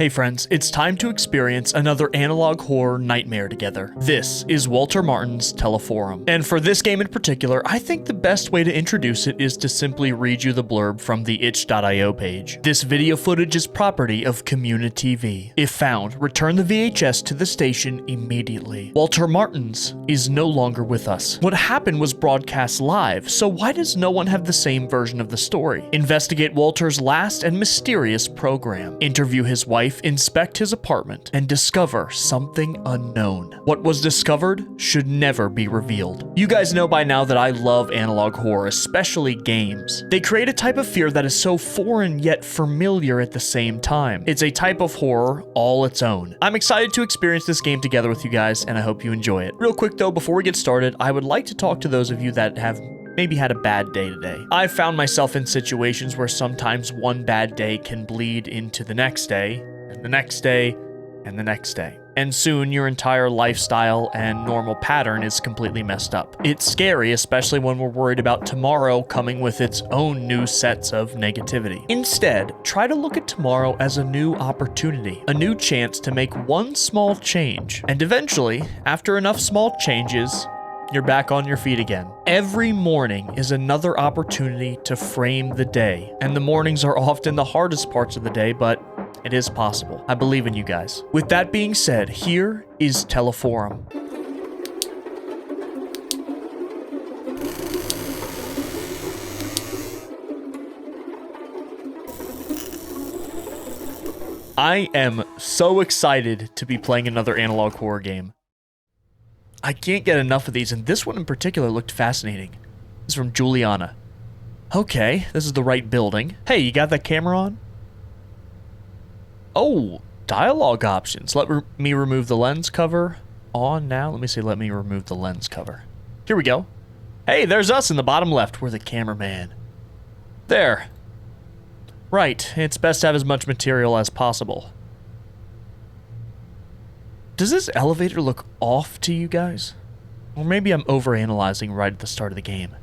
Hey friends, it's time to experience another analog horror nightmare together. This is Walter Martin's Teleforum. And for this game in particular, I think the best way to introduce it is to simply read you the blurb from the itch.io page. This video footage is property of Community TV. If found, return the VHS to the station immediately. Walter Martin's is no longer with us. What happened was broadcast live, so why does no one have the same version of the story? Investigate Walter's last and mysterious program. Interview his wife, inspect his apartment, and discover something unknown. What was discovered should never be revealed. You guys know by now that I love analog horror, especially games. They create a type of fear that is so foreign yet familiar at the same time. It's a type of horror all its own. I'm excited to experience this game together with you guys, and I hope you enjoy it. Real quick though, before we get started, I would like to talk to those of you that have maybe had a bad day today. I've found myself in situations where sometimes one bad day can bleed into the next day, and the next day, and the next day. And soon your entire lifestyle and normal pattern is completely messed up. It's scary, especially when we're worried about tomorrow coming with its own new sets of negativity. Instead, try to look at tomorrow as a new opportunity, a new chance to make one small change. And eventually, after enough small changes, you're back on your feet again. Every morning is another opportunity to frame the day. And the mornings are often the hardest parts of the day, but it is possible. I believe in you guys. With that being said, here is Teleforum. I am so excited to be playing another analog horror game. I can't get enough of these, and this one in particular looked fascinating. This is from Juliana. Okay, this is the right building. Hey, you got that camera on? Oh, dialogue options. Let me remove the lens cover. On now. Let me see. Let me remove the lens cover. Here we go. Hey, there's us in the bottom left. We're the cameraman. There. Right. It's best to have as much material as possible. Does this elevator look off to you guys? Or maybe I'm overanalyzing right at the start of the game.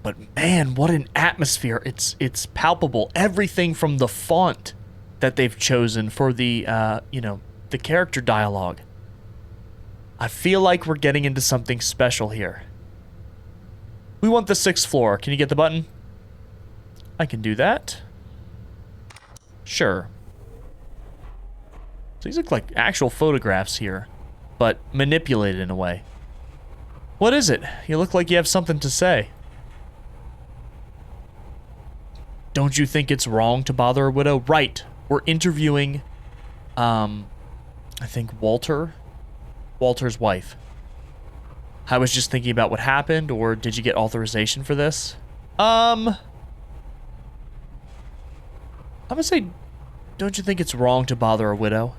But man, what an atmosphere. It's palpable. Everything from the font that they've chosen for the, the character dialogue. I feel like we're getting into something special here. We want the 6th floor. Can you get the button? I can do that. Sure. So these look like actual photographs here, but manipulated in a way. What is it? You look like you have something to say. Don't you think it's wrong to bother a widow? Right. We're interviewing, I think Walter's wife. I was just thinking about what happened, or did you get authorization for this? I'm gonna say, don't you think it's wrong to bother a widow?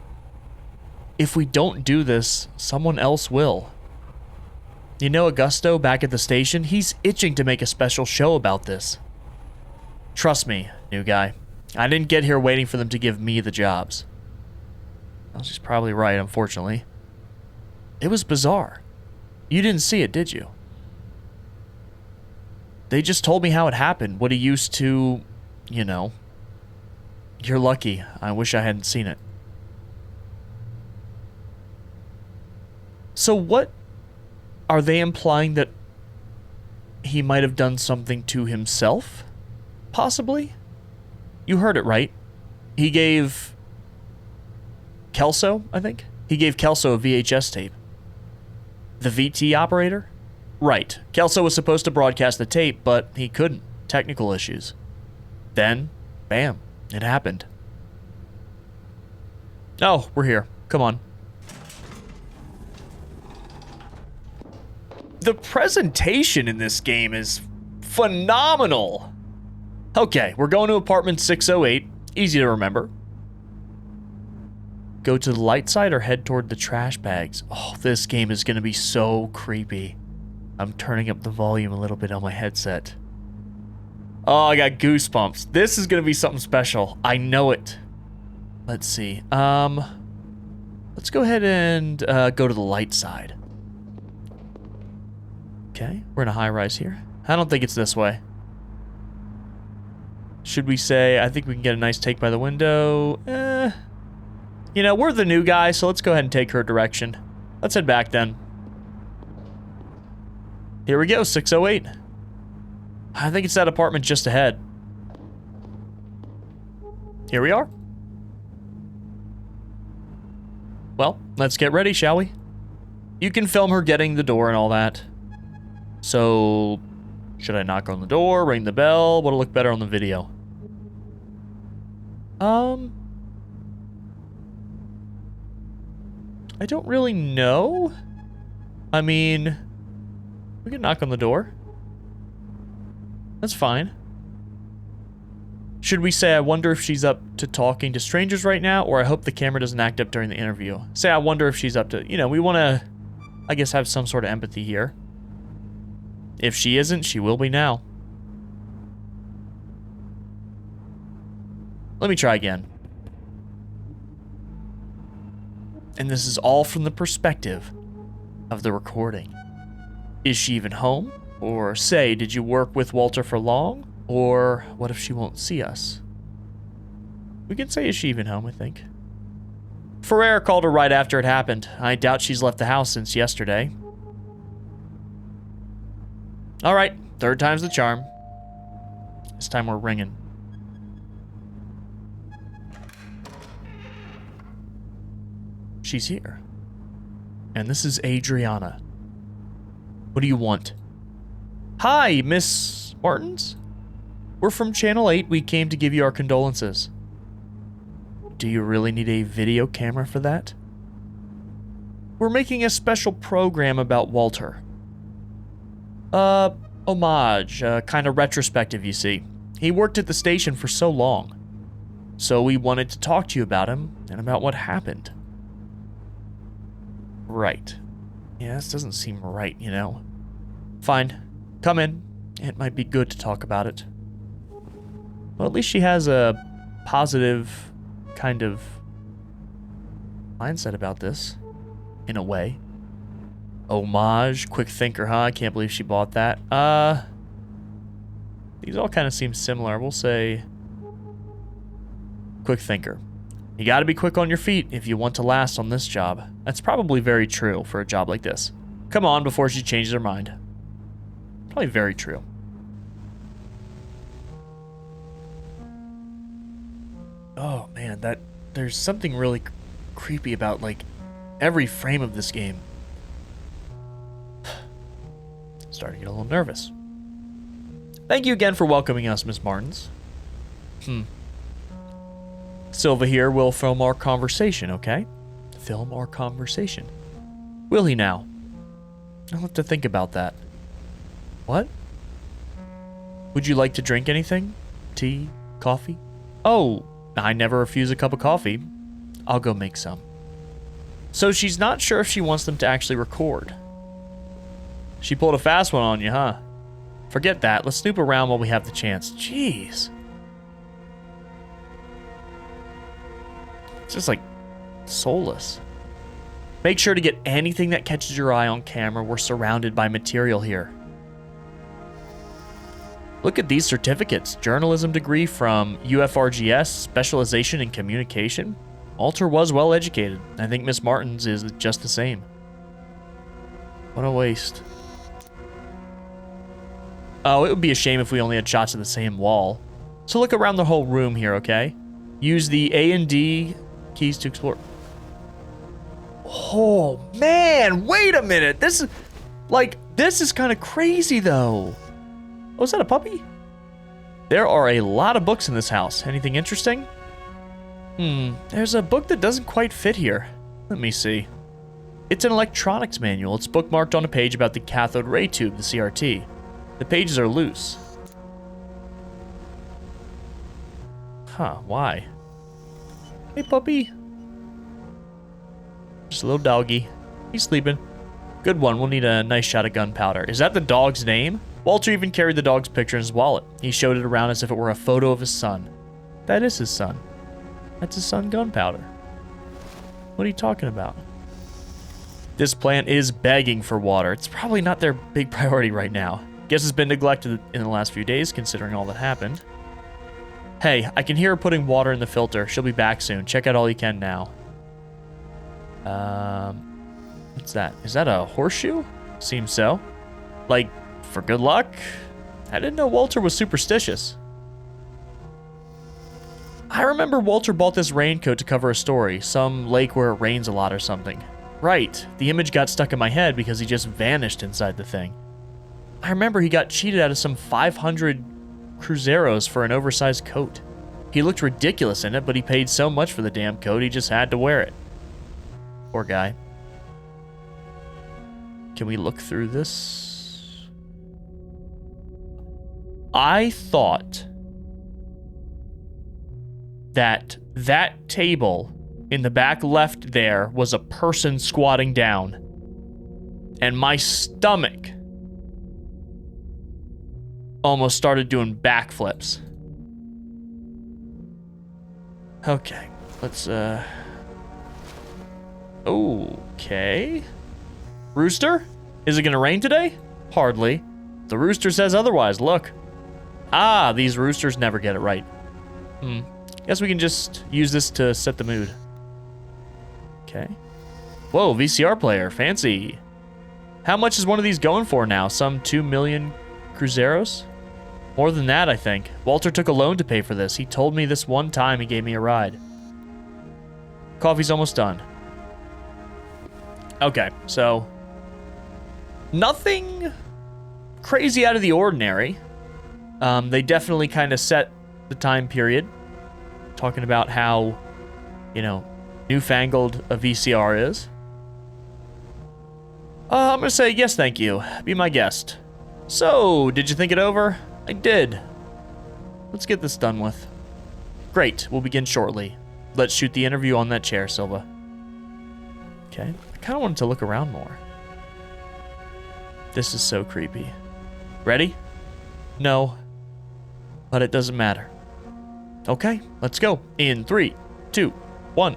If we don't do this, someone else will. You know Augusto back at the station? He's itching to make a special show about this. Trust me, new guy. I didn't get here waiting for them to give me the jobs. Well, she's probably right, unfortunately. It was bizarre. You didn't see it, did you? They just told me how it happened, what he used to, you know. You're lucky. I wish I hadn't seen it. So what are they implying, that he might have done something to himself? Possibly? You heard it right. He gave Kelso, I think? He gave Kelso a VHS tape. The VT operator? Right. Kelso was supposed to broadcast the tape, but he couldn't. Technical issues. Then, bam, it happened. Oh, we're here. Come on. The presentation in this game is phenomenal. Okay, we're going to apartment 608. Easy to remember. Go to the light side or head toward the trash bags. Oh, this game is going to be so creepy. I'm turning up the volume a little bit on my headset. Oh, I got goosebumps. This is going to be something special. I know it. Let's see. Let's go ahead and go to the light side. Okay, we're in a high rise here. I don't think it's this way. Should we say, I think we can get a nice take by the window? You know, we're the new guy, so let's go ahead and take her direction. Let's head back then. Here we go, 608. I think it's that apartment just ahead. Here we are. Well, let's get ready, shall we? You can film her getting the door and all that. So, should I knock on the door, ring the bell? What'll look better on the video? I don't really know. I mean, we can knock on the door. That's fine. Should we say, I wonder if she's up to talking to strangers right now, or I hope the camera doesn't act up during the interview? Say, I wonder if she's up to, you know, we want to, I guess, have some sort of empathy here. If she isn't, she will be now. Let me try again. And this is all from the perspective of the recording. Is she even home? Or say, did you work with Walter for long? Or what if she won't see us? We can say, is she even home, I think. Ferrer called her right after it happened. I doubt she's left the house since yesterday. All right, third time's the charm. This time we're ringing. She's here. And this is Adriana. What do you want? Hi, Miss Martins? We're from Channel 8. We came to give you our condolences. Do you really need a video camera for that? We're making a special program about Walter. Homage, kind of retrospective, you see. He worked at the station for so long. So we wanted to talk to you about him and about what happened. Right. Yeah, this doesn't seem right, you know. Fine. Come in. It might be good to talk about it. Well, at least she has a positive kind of mindset about this, in a way. Homage, quick thinker, huh? I can't believe she bought that. These all kind of seem similar. We'll say quick thinker. You gotta be quick on your feet if you want to last on this job. That's probably very true for a job like this. Come on before she changes her mind. Probably very true. Oh man, there's something really creepy about like every frame of this game. Starting to get a little nervous. Thank you again for welcoming us, Miss Martins. Silva here will film our conversation, okay? Film our conversation. Will he now? I'll have to think about that. What? Would you like to drink anything? Tea? Coffee? Oh, I never refuse a cup of coffee. I'll go make some. So she's not sure if she wants them to actually record. She pulled a fast one on you, huh? Forget that. Let's snoop around while we have the chance. Jeez. It's just like soulless. Make sure to get anything that catches your eye on camera. We're surrounded by material here. Look at these certificates. Journalism degree from UFRGS, specialization in communication. Walter was well educated. I think Miss Martins is just the same. What a waste. Oh, it would be a shame if we only had shots of the same wall. So look around the whole room here, okay? Use the A and D keys to explore. Oh, man, wait a minute. This is kind of crazy, though. Oh, is that a puppy? There are a lot of books in this house. Anything interesting? There's a book that doesn't quite fit here. Let me see. It's an electronics manual. It's bookmarked on a page about the cathode ray tube, the CRT. The pages are loose. Huh, why? Hey, puppy. Just a little doggy. He's sleeping. Good one. We'll need a nice shot of gunpowder. Is that the dog's name? Walter even carried the dog's picture in his wallet. He showed it around as if it were a photo of his son. That is his son. That's his son, Gunpowder. What are you talking about? This plant is begging for water. It's probably not their big priority right now. Guess it's been neglected in the last few days, considering all that happened. Hey, I can hear her putting water in the filter. She'll be back soon. Check out all you can now. What's that? Is that a horseshoe? Seems so. Like, for good luck? I didn't know Walter was superstitious. I remember Walter bought this raincoat to cover a story, some lake where it rains a lot or something. Right, the image got stuck in my head because he just vanished inside the thing. I remember he got cheated out of some 500 cruzeros for an oversized coat. He looked ridiculous in it, but he paid so much for the damn coat, he just had to wear it. Poor guy. Can we look through this? I thought that table in the back left there was a person squatting down. And my stomach almost started doing backflips. Okay, let's, okay. Rooster? Is it gonna rain today? Hardly. The rooster says otherwise, look. Ah, these roosters never get it right. Guess we can just use this to set the mood. Okay. Whoa, VCR player, fancy. How much is one of these going for now? Some 2 million cruzeros? More than that, I think. Walter took a loan to pay for this. He told me this one time he gave me a ride. Coffee's almost done. Okay, so nothing crazy out of the ordinary. They definitely kind of set the time period, talking about how, you know, newfangled a VCR is. I'm gonna say yes, thank you. Be my guest. So, did you think it over? I did. Let's get this done with. Great, we'll begin shortly. Let's shoot the interview on that chair, Silva. Okay, I kind of wanted to look around more. This is so creepy. Ready? No. But it doesn't matter. Okay, let's go. In 3, 2, 1.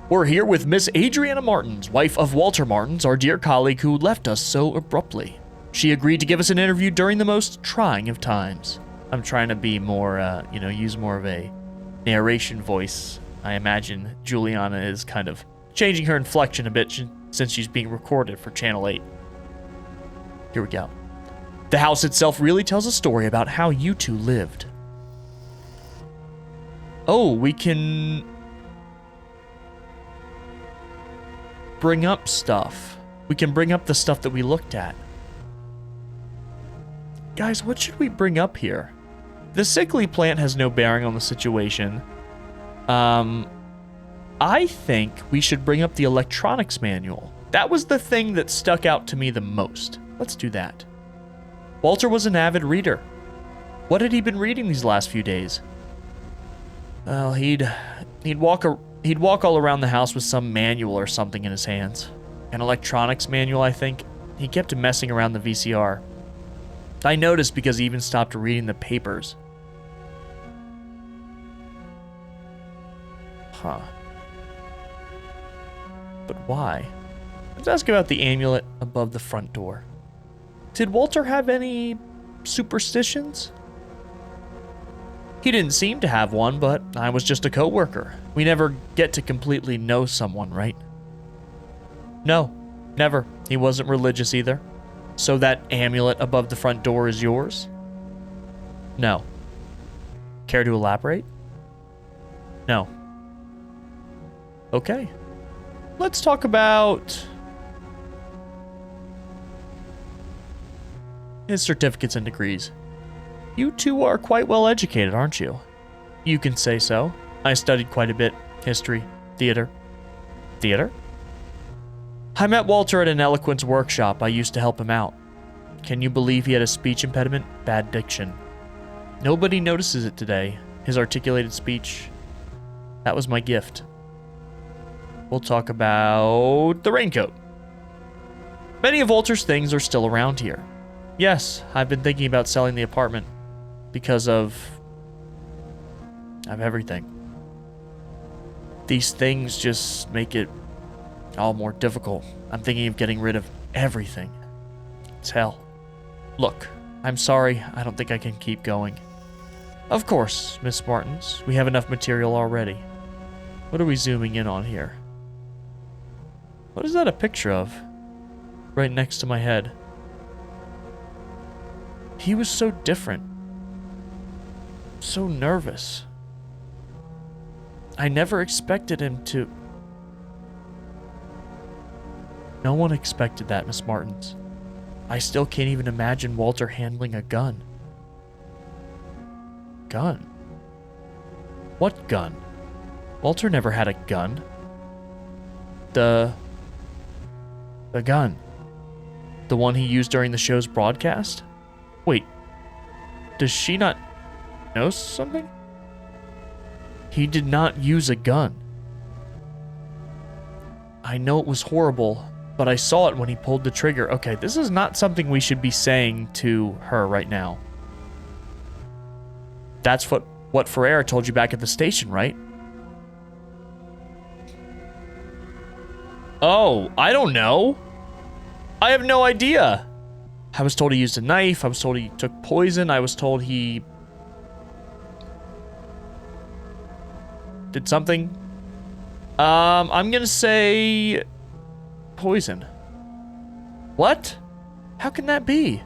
We're here with Miss Adriana Martins, wife of Walter Martins, our dear colleague who left us so abruptly. She agreed to give us an interview during the most trying of times. I'm trying to be more, use more of a narration voice. I imagine Juliana is kind of changing her inflection a bit since she's being recorded for Channel 8. Here we go. The house itself really tells a story about how you two lived. Oh, we can bring up stuff. We can bring up the stuff that we looked at. Guys, what should we bring up here? The sickly plant has no bearing on the situation. I think we should bring up the electronics manual. That was the thing that stuck out to me the most. Let's do that. Walter was an avid reader. What had he been reading these last few days? Well, he'd walk all around the house with some manual or something in his hands. An electronics manual, I think. He kept messing around the VCR. I noticed because he even stopped reading the papers. Huh. But why? Let's ask about the amulet above the front door. Did Walter have any superstitions? He didn't seem to have one, but I was just a coworker. We never get to completely know someone, right? No, never. He wasn't religious either. So that amulet above the front door is yours? No. Care to elaborate? No. Okay. Let's talk about his certificates and degrees. You two are quite well educated, aren't you? You can say so. I studied quite a bit. History, theater. Theater? I met Walter at an eloquence workshop. I used to help him out. Can you believe he had a speech impediment? Bad diction. Nobody notices it today. His articulated speech. That was my gift. We'll talk about the raincoat. Many of Walter's things are still around here. Yes, I've been thinking about selling the apartment because of everything. These things just make it all more difficult. I'm thinking of getting rid of everything. It's hell. Look, I'm sorry. I don't think I can keep going. Of course, Miss Martins. We have enough material already. What are we zooming in on here? What is that a picture of? Right next to my head. He was so different. So nervous. I never expected him to... No one expected that, Miss Martins. I still can't even imagine Walter handling a gun. Gun? What gun? Walter never had a gun. The gun. The one he used during the show's broadcast? Wait, does she not know something? He did not use a gun. I know it was horrible, but I saw it when he pulled the trigger. Okay, this is not something we should be saying to her right now. That's what Ferreira told you back at the station, right? Oh, I don't know. I have no idea. I was told he used a knife. I was told he took poison. I was told he did something. I'm gonna say poison. What? How can that be?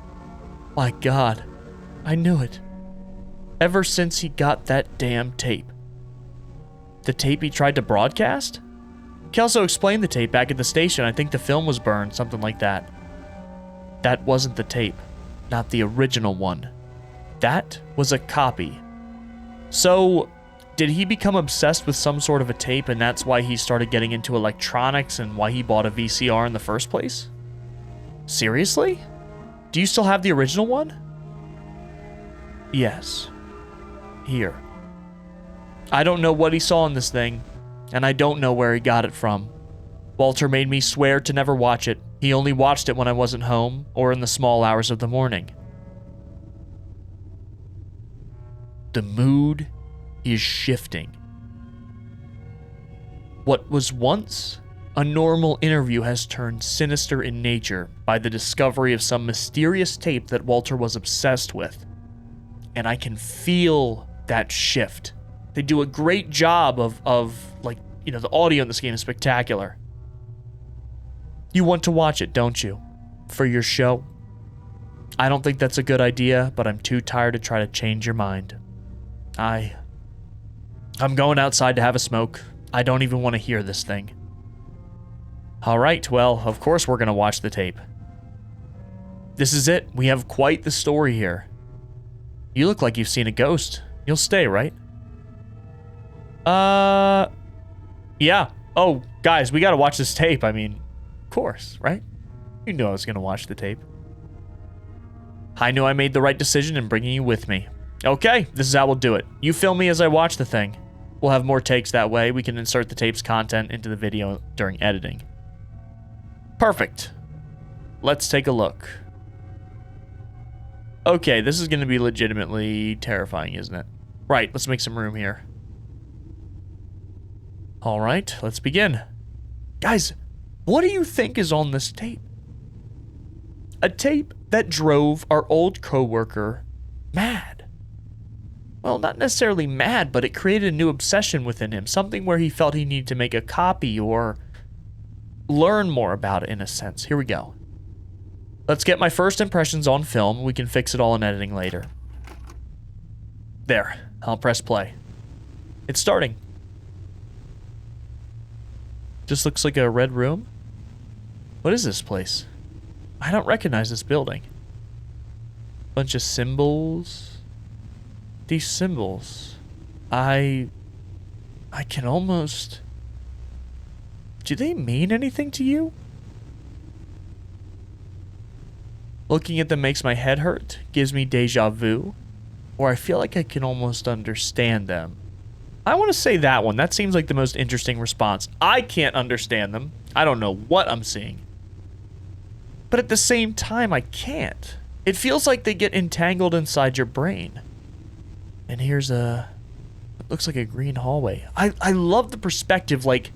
My God, I knew it. Ever since he got that damn tape. The tape he tried to broadcast? Kelso explained the tape back at the station. I think the film was burned, something like that. That wasn't the tape, not the original one. That was a copy. So, did he become obsessed with some sort of a tape and that's why he started getting into electronics and why he bought a VCR in the first place? Seriously? Do you still have the original one? Yes. Here. I don't know what he saw in this thing, and I don't know where he got it from. Walter made me swear to never watch it. He only watched it when I wasn't home or in the small hours of the morning. The mood is shifting. What was once a normal interview has turned sinister in nature by the discovery of some mysterious tape that Walter was obsessed with. And I can feel that shift. They do a great job of like, you know, the audio in this game is spectacular. You want to watch it, don't you? For your show? I don't think that's a good idea, but I'm too tired to try to change your mind. I'm going outside to have a smoke. I don't even want to hear this thing. All right, well, of course we're going to watch the tape. This is it. We have quite the story here. You look like you've seen a ghost. You'll stay, right? Yeah. Oh, guys, we got to watch this tape. I mean, of course, right? You knew I was going to watch the tape. I knew I made the right decision in bringing you with me. Okay, this is how we'll do it. You film me as I watch the thing. We'll have more takes that way. We can insert the tape's content into the video during editing. Perfect. Let's take a look. Okay, this is going to be legitimately terrifying, isn't it? Right, let's make some room here. All right, let's begin. Guys, what do you think is on this tape? A tape that drove our old coworker mad. Well, not necessarily mad, but it created a new obsession within him, something where he felt he needed to make a copy or learn more about it in a sense. Here we go. Let's get my first impressions on film. We can fix it all in editing later. There, I'll press play. It's starting. Just looks like a red room. What is this place? I don't recognize this building. Bunch of symbols. These symbols. I can almost... Do they mean anything to you? Looking at them makes my head hurt, gives me deja vu, or I feel like I can almost understand them. I want to say that one. That seems like the most interesting response. I can't understand them. I don't know what I'm seeing. But at the same time, I can't. It feels like they get entangled inside your brain. And here's a... It looks like a green hallway. I love the perspective, like...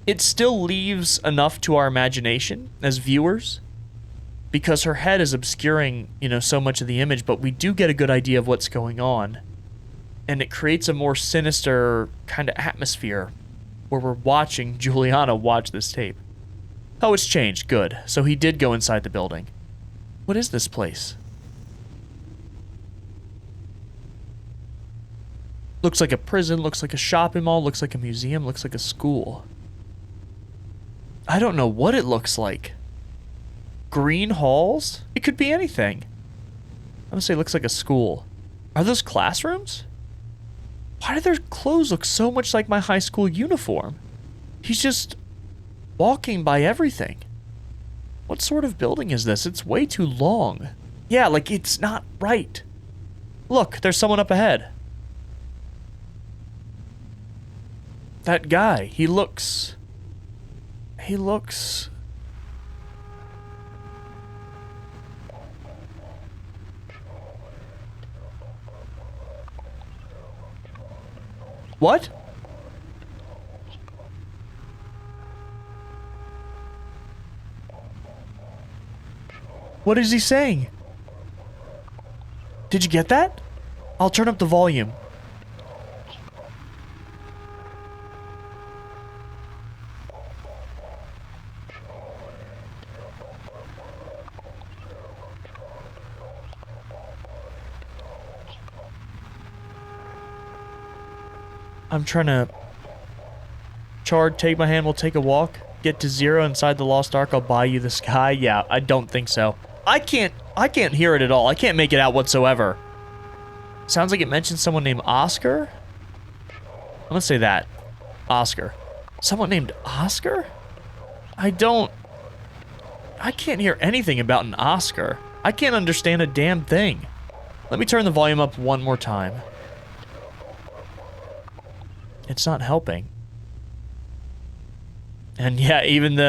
It still leaves enough to our imagination as viewers because her head is obscuring, you know, so much of the image, but we do get a good idea of what's going on. And it creates a more sinister kind of atmosphere where we're watching Juliana watch this tape. Oh, it's changed. Good. So he did go inside the building. What is this place? Looks like a prison, looks like a shopping mall, looks like a museum, looks like a school. I don't know what it looks like. Green halls? It could be anything. I'm gonna say it looks like a school. Are those classrooms? Why do their clothes look so much like my high school uniform? He's just walking by everything. What sort of building is this? It's way too long. Yeah, like it's not right. Look, there's someone up ahead. That guy, he looks... What? What is he saying? Did you get that? I'll turn up the volume. I'm trying to... Chard, take my hand, we'll take a walk. Get to 0 inside the Lost Ark, I'll buy you the sky. Yeah, I don't think so. I can't hear it at all. I can't make it out whatsoever. Sounds like it mentions someone named Oscar. I'm gonna say that. Oscar. Someone named Oscar? I can't hear anything about an Oscar. I can't understand a damn thing. Let me turn the volume up one more time. It's not helping. And yeah, even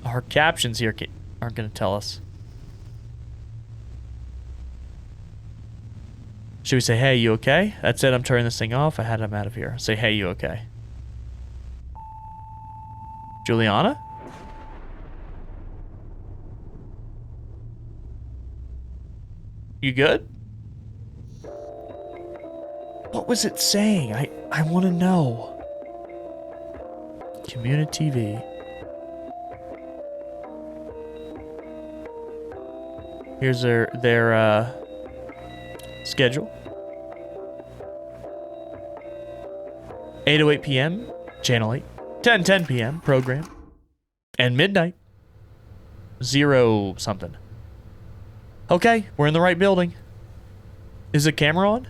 our captions here aren't going to tell us. Should we say, hey, you okay? That's it, I'm turning this thing off. I had him out of here. Say, hey, you okay? Juliana? You good? What was it saying? I want to know. Community TV. Here's their schedule. 8:08 p.m. Channel 8. 10:10 p.m. program. And midnight. 0 something. Okay, we're in the right building. Is the camera on?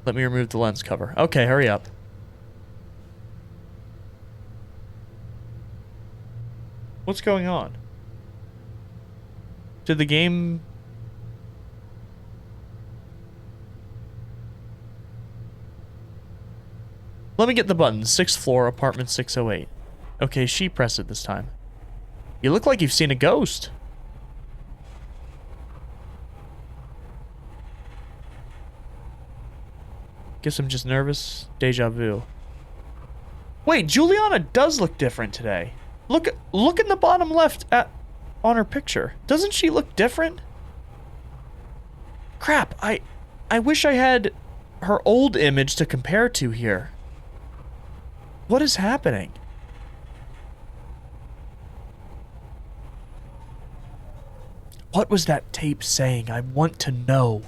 Let me remove the lens cover. Okay, hurry up. What's going on? Did the game... Let me get the button. 6th floor, apartment 608. Okay, she pressed it this time. You look like you've seen a ghost. Guess I'm just nervous. Deja vu. Wait, Juliana does look different today. Look in the bottom left on her picture. Doesn't she look different? Crap, I wish I had her old image to compare to here. What is happening? What was that tape saying? I want to know.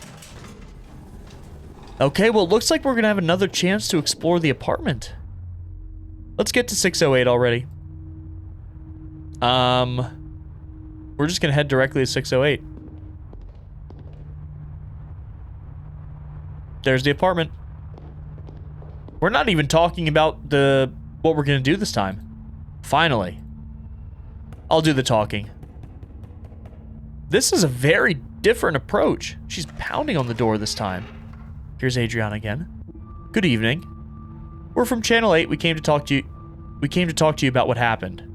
Okay, well, it looks like we're gonna have another chance to explore the apartment. Let's get to 608 already. We're just gonna head directly to 608. There's the apartment. We're not even talking about what we're gonna do this time. Finally. I'll do the talking. This is a very different approach. She's pounding on the door this time. Here's Adriana again. Good evening. We're from Channel 8. We came to talk to you about what happened.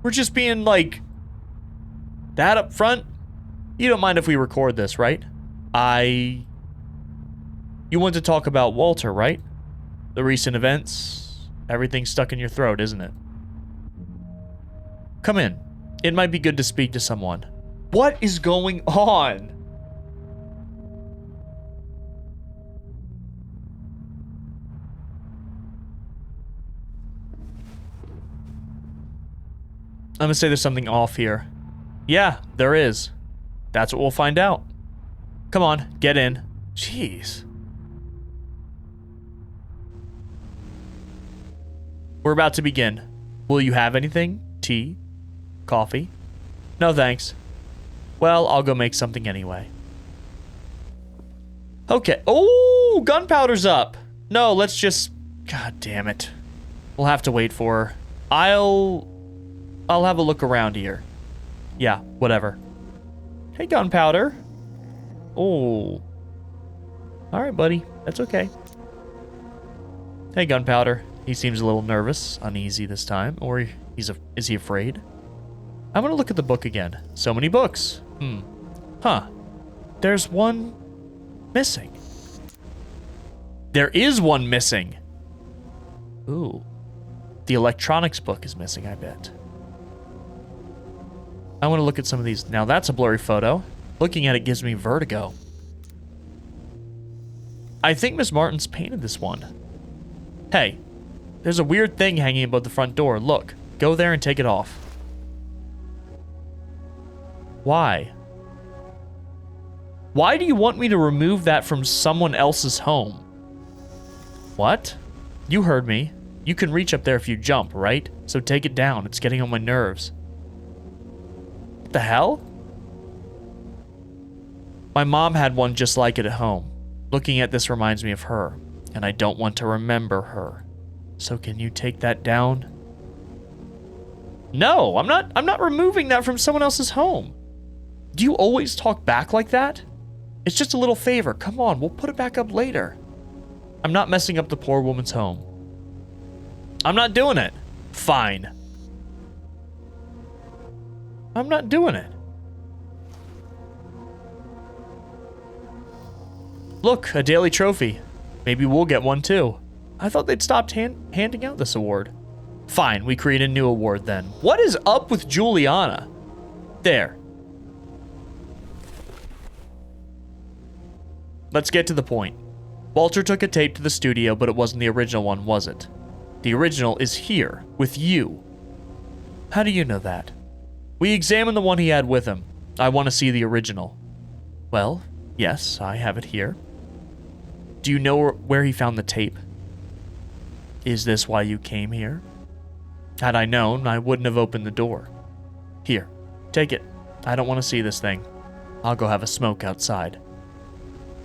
We're just being like that up front. You don't mind if we record this, right? You want to talk about Walter, right? The recent events. Everything's stuck in your throat, isn't it? Come in. It might be good to speak to someone. What is going on? gonna say there's something off here. Yeah, there is. That's what we'll find out. Come on, get in. Jeez. We're about to begin. Will you have anything? Tea? Coffee? No thanks. Well, I'll go make something anyway. Okay. Oh, gunpowder's up. No, let's just... God damn it. We'll have to wait for her. I'll have a look around here. Yeah, whatever. Hey, gunpowder. Oh. Alright, buddy. That's okay. Hey, gunpowder. He seems a little nervous, uneasy this time. Or is he afraid? I'm gonna look at the book again. So many books. Huh. There's one missing. There is one missing. Ooh. The electronics book is missing, I bet. I want to look at some of these. Now that's a blurry photo. Looking at it gives me vertigo. I think Miss Martin's painted this one. Hey, there's a weird thing hanging above the front door. Look, go there and take it off. Why? Why do you want me to remove that from someone else's home? What? You heard me. You can reach up there if you jump, right? So take it down. It's getting on my nerves. What the hell? My mom had one just like it at home. Looking at this reminds me of her, and I don't want to remember her. So can you take that down? No, I'm not removing that from someone else's home. Do you always talk back like that? It's just a little favor. Come on, we'll put it back up later. I'm not messing up the poor woman's home. I'm not doing it. Fine. I'm not doing it. Look, a daily trophy. Maybe we'll get one too. I thought they'd stopped handing out this award. Fine, we create a new award then. What is up with Juliana? There. Let's get to the point. Walter took a tape to the studio, but it wasn't the original one, was it? The original is here, with you. How do you know that? We examined the one he had with him. I want to see the original. Well, yes, I have it here. Do you know where he found the tape? Is this why you came here? Had I known, I wouldn't have opened the door. Here, take it. I don't want to see this thing. I'll go have a smoke outside.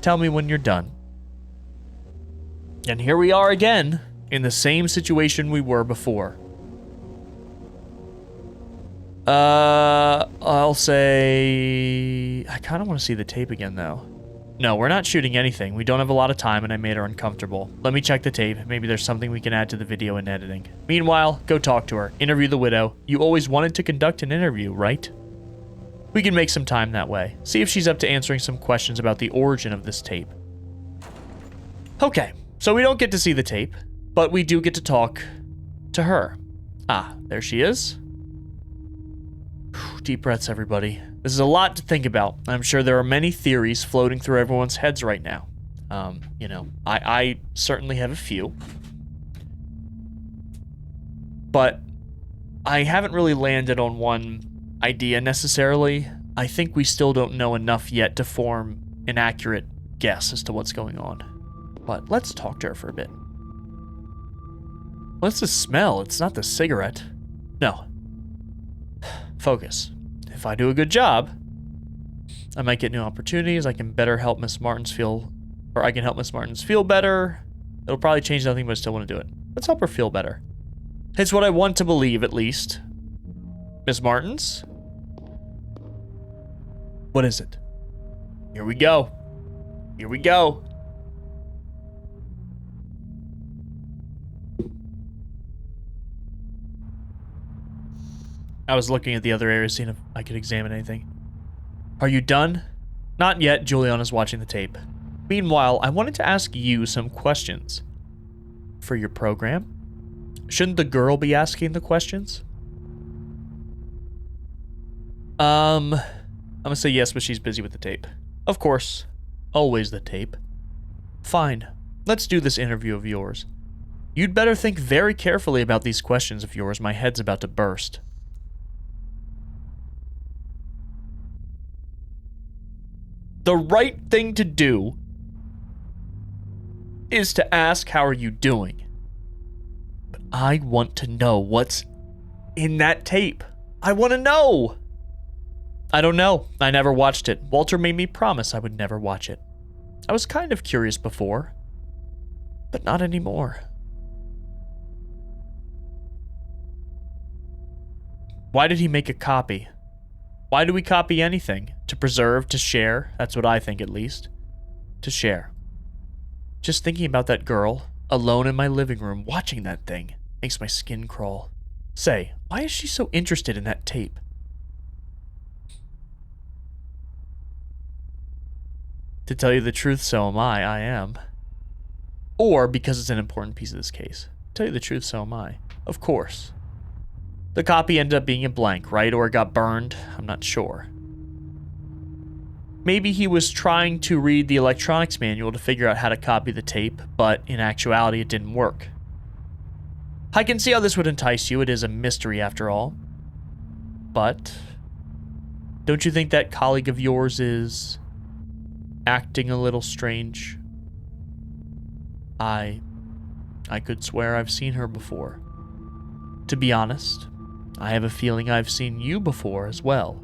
Tell me when you're done. And here we are again, in the same situation we were before. I'll say... I kind of want to see the tape again, though. No, we're not shooting anything. We don't have a lot of time, and I made her uncomfortable. Let me check the tape. Maybe there's something we can add to the video in editing. Meanwhile, go talk to her. Interview the widow. You always wanted to conduct an interview, right? We can make some time that way. See if she's up to answering some questions about the origin of this tape. Okay, so we don't get to see the tape, but we do get to talk to her. Ah, there she is. Deep breaths, everybody. This is a lot to think about. I'm sure there are many theories floating through everyone's heads right now. You know, I certainly have a few. But I haven't really landed on one idea necessarily. I think we still don't know enough yet to form an accurate guess as to what's going on. But let's talk to her for a bit. What's the smell? It's not the cigarette. No. Focus. If I do a good job, I might get new opportunities. I can better help Miss Martins feel, or I can help Miss Martins feel better. It'll probably change nothing, but I still want to do it. Let's help her feel better. It's what I want to believe, at least. Miss Martins? What is it? Here we go. Here we go. I was looking at the other areas, seeing if I could examine anything. Are you done? Not yet. Juliana's watching the tape. Meanwhile, I wanted to ask you some questions. For your program? Shouldn't the girl be asking the questions? I'm gonna say yes, but she's busy with the tape. Of course. Always the tape. Fine. Let's do this interview of yours. You'd better think very carefully about these questions of yours. My head's about to burst. The right thing to do is to ask, how are you doing? But I want to know what's in that tape. I want to know. I don't know. I never watched it. Walter made me promise I would never watch it. I was kind of curious before, but not anymore. Why did he make a copy? Why do we copy anything? To preserve, to share? That's what I think, at least. To share. Just thinking about that girl, alone in my living room, watching that thing, makes my skin crawl. Say, why is she so interested in that tape? To tell you the truth, so am I am. Or because it's an important piece of this case. To tell you the truth, so am I. Of course. The copy ended up being a blank, right? Or it got burned? I'm not sure. Maybe he was trying to read the electronics manual to figure out how to copy the tape, but in actuality it didn't work. I can see how this would entice you. It is a mystery after all. But don't you think that colleague of yours is acting a little strange? I could swear I've seen her before. To be honest, I have a feeling I've seen you before as well.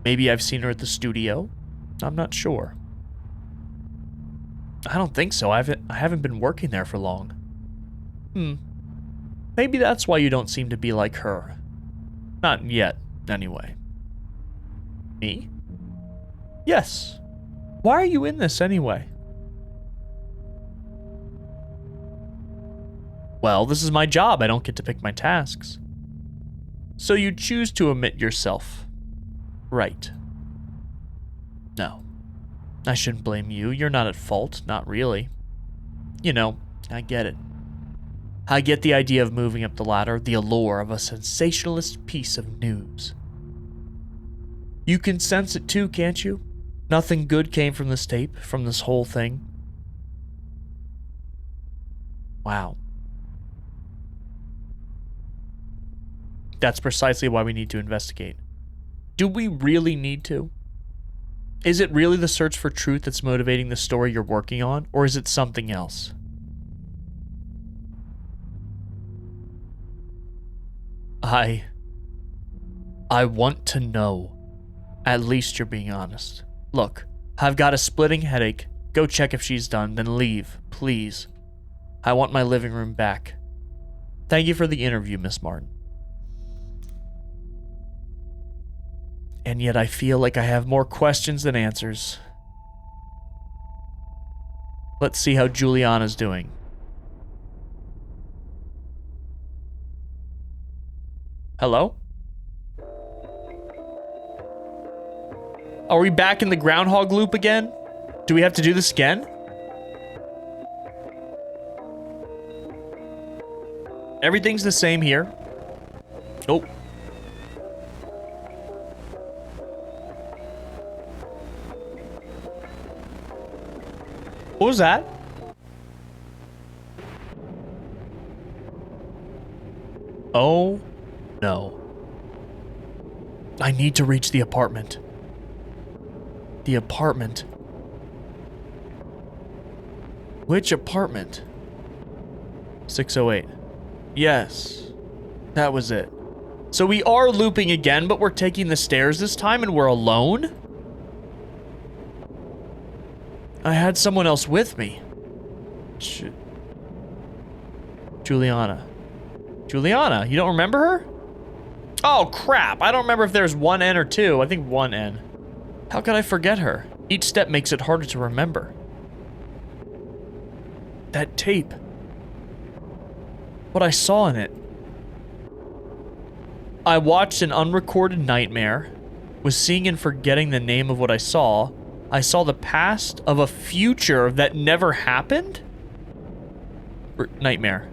Maybe I've seen her at the studio. I'm not sure. I don't think so. I haven't been working there for long. Maybe that's why you don't seem to be like her. Not yet, anyway. Me? Yes. Why are you in this anyway? Well, this is my job. I don't get to pick my tasks. So you choose to omit yourself. Right. No. I shouldn't blame you. You're not at fault. Not really. You know, I get it. I get the idea of moving up the ladder, the allure of a sensationalist piece of news. You can sense it too, can't you? Nothing good came from this tape, from this whole thing. Wow. That's precisely why we need to investigate. Do we really need to? Is it really the search for truth that's motivating the story you're working on, or is it something else? I want to know. At least you're being honest. Look, I've got a splitting headache. Go check if she's done, then leave, please. I want my living room back. Thank you for the interview, Miss Martin. And yet I feel like I have more questions than answers. Let's see how Juliana's doing. Hello? Are we back in the groundhog loop again? Do we have to do this again? Everything's the same here. Oh. What was that? Oh, no. I need to reach the apartment. The apartment. Which apartment? 608. Yes, that was it. So we are looping again, but we're taking the stairs this time and we're alone? I had someone else with me. Juliana. Juliana, you don't remember her? Oh, crap. I don't remember if there's one N or two. I think one N. How could I forget her? Each step makes it harder to remember. That tape. What I saw in it. I watched an unrecorded nightmare, was seeing and forgetting the name of what I saw. I saw the past of a future that never happened? Nightmare.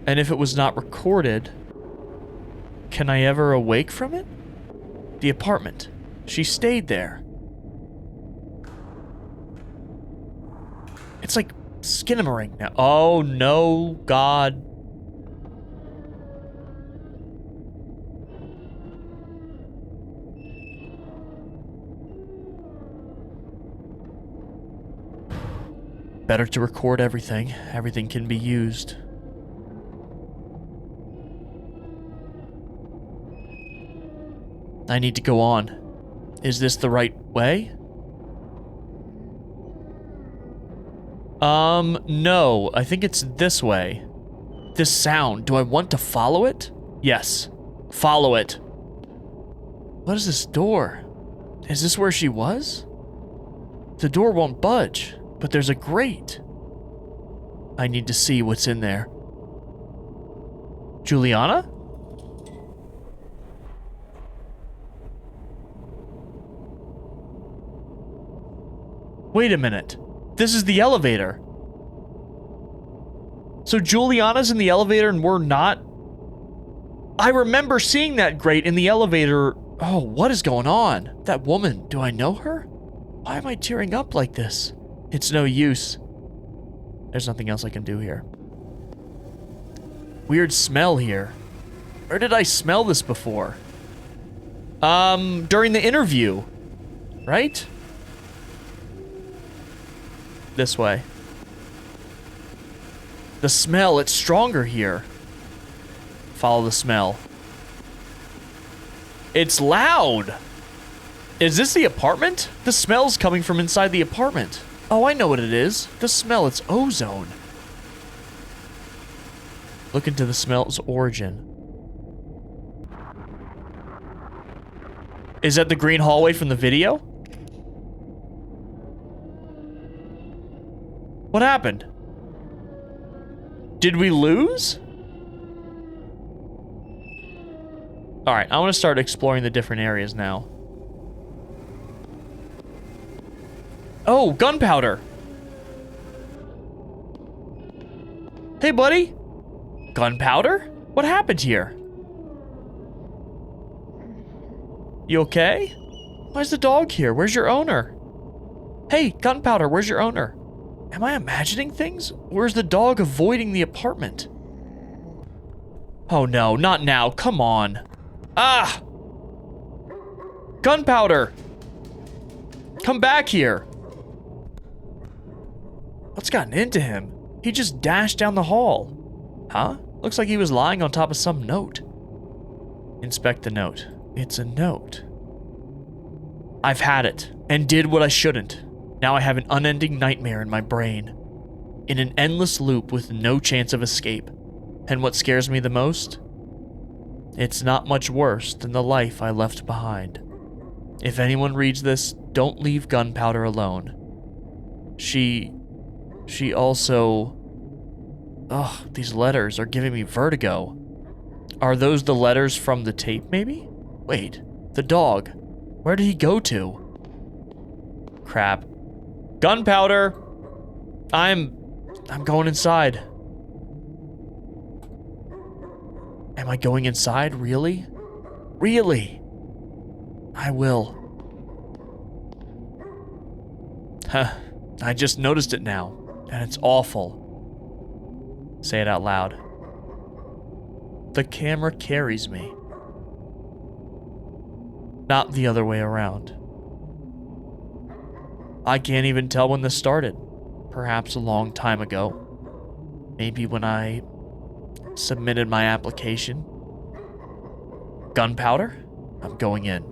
And if it was not recorded, can I ever awake from it? The apartment. She stayed there. It's like Skinamarink now. Oh no, God. Better to record everything. Everything can be used. I need to go on. Is this the right way? No. I think it's this way. This sound. Do I want to follow it? Yes. Follow it. What is this door? Is this where she was? The door won't budge, but there's a grate. I need to see what's in there. Juliana? Wait a minute. This is the elevator. So Juliana's in the elevator and we're not? I remember seeing that grate in the elevator. Oh, what is going on? That woman, do I know her? Why am I tearing up like this? It's no use. There's nothing else I can do here. Weird smell here. Where did I smell this before? During the interview, right? This way. The smell, it's stronger here. Follow the smell. It's loud. Is this the apartment? The smell's coming from inside the apartment. Oh, I know what it is. The smell, it's ozone. Look into the smell's origin. Is that the green hallway from the video? What happened? Did we lose? Alright, I want to start exploring the different areas now. Oh, gunpowder! Hey, buddy! Gunpowder? What happened here? You okay? Why's the dog here? Where's your owner? Hey, gunpowder, where's your owner? Am I imagining things? Where's the dog avoiding the apartment? Oh no, not now, come on. Ah! Gunpowder! Come back here! What's gotten into him? He just dashed down the hall. Huh? Looks like he was lying on top of some note. Inspect the note. It's a note. I've had it, and did what I shouldn't. Now I have an unending nightmare in my brain. In an endless loop with no chance of escape. And what scares me the most? It's not much worse than the life I left behind. If anyone reads this, don't leave gunpowder alone. She also... Ugh, these letters are giving me vertigo. Are those the letters from the tape, maybe? Wait, the dog. Where did he go to? Crap. Gunpowder! I'm going inside. Am I going inside? Really? Really? I will. Huh. I just noticed it now, and it's awful. Say it out loud. The camera carries me. Not the other way around. I can't even tell when this started. Perhaps a long time ago. Maybe when I submitted my application. Gunpowder? I'm going in.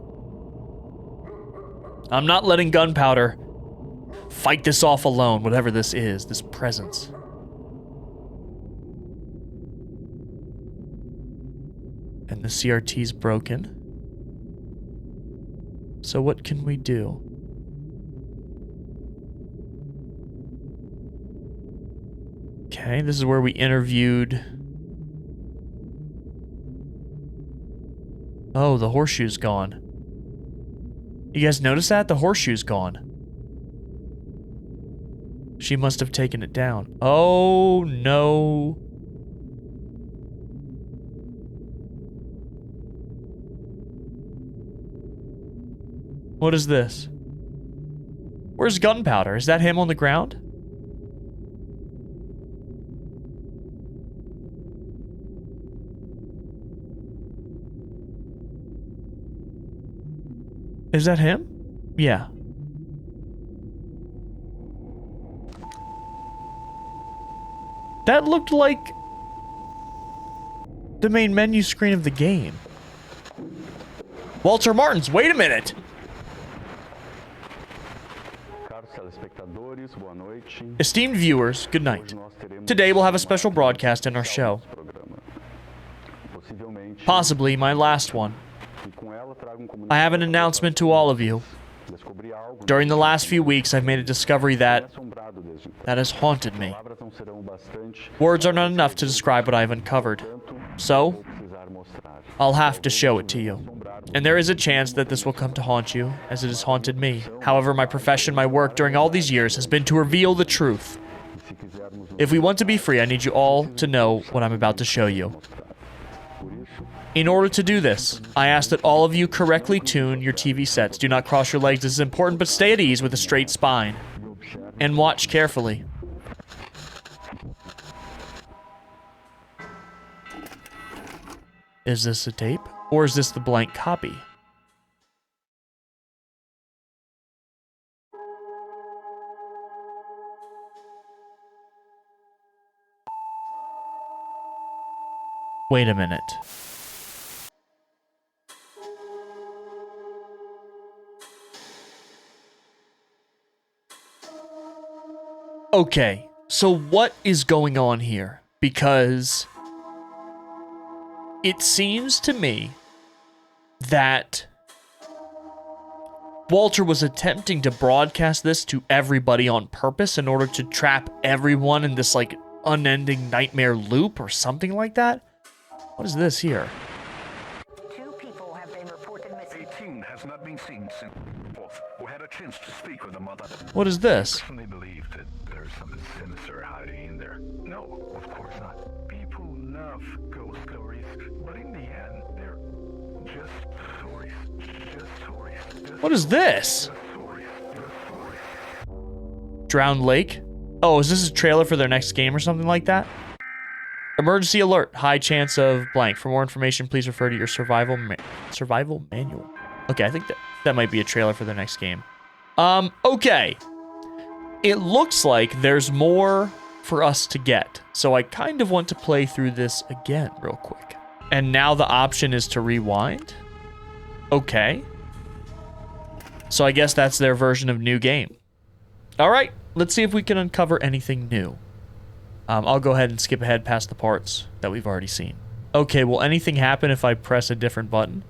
I'm not letting gunpowder fight this off alone, whatever this is, this presence. And the CRT's broken. So what can we do? Okay, this is where we interviewed... Oh, the horseshoe's gone. You guys notice that? The horseshoe's gone. She must have taken it down. Oh, no. What is this? Where's gunpowder? Is that him on the ground? Is that him? Yeah. That looked like the main menu screen of the game. Walter Martins, wait a minute! Esteemed viewers, good night. Today we'll have a special broadcast in our show. Possibly my last one. I have an announcement to all of you. During the last few weeks, I've made a discovery that has haunted me. Words are not enough to describe what I've uncovered. So, I'll have to show it to you. And there is a chance that this will come to haunt you, as it has haunted me. However, my profession, my work during all these years has been to reveal the truth. If we want to be free, I need you all to know what I'm about to show you. In order to do this, I ask that all of you correctly tune your TV sets. Do not cross your legs, this is important, but stay at ease with a straight spine. And watch carefully. Is this a tape? Or is this the blank copy? Wait a minute. Okay, so what is going on here? Because it seems to me that Walter was attempting to broadcast this to everybody on purpose in order to trap everyone in this, like, unending nightmare loop or something like that. What is this here? 2 people have been reported missing. 18 has not been seen since we had a chance to speak with the mother. What is this? I personally believe that there's something sinister hiding in there. No, of course not. People love ghost stories, but in the end, they're just stories. Just stories. What is this? Drowned Lake? Oh, is this a trailer for their next game or something like that? Emergency alert. High chance of blank. For more information, please refer to your survival manual. Okay, I think that might be a trailer for their next game. Okay. It looks like there's more for us to get. So I kind of want to play through this again real quick. And now the option is to rewind? Okay. So I guess that's their version of new game. All right, let's see if we can uncover anything new. I'll go ahead and skip ahead past the parts that we've already seen. Okay, will anything happen if I press a different button?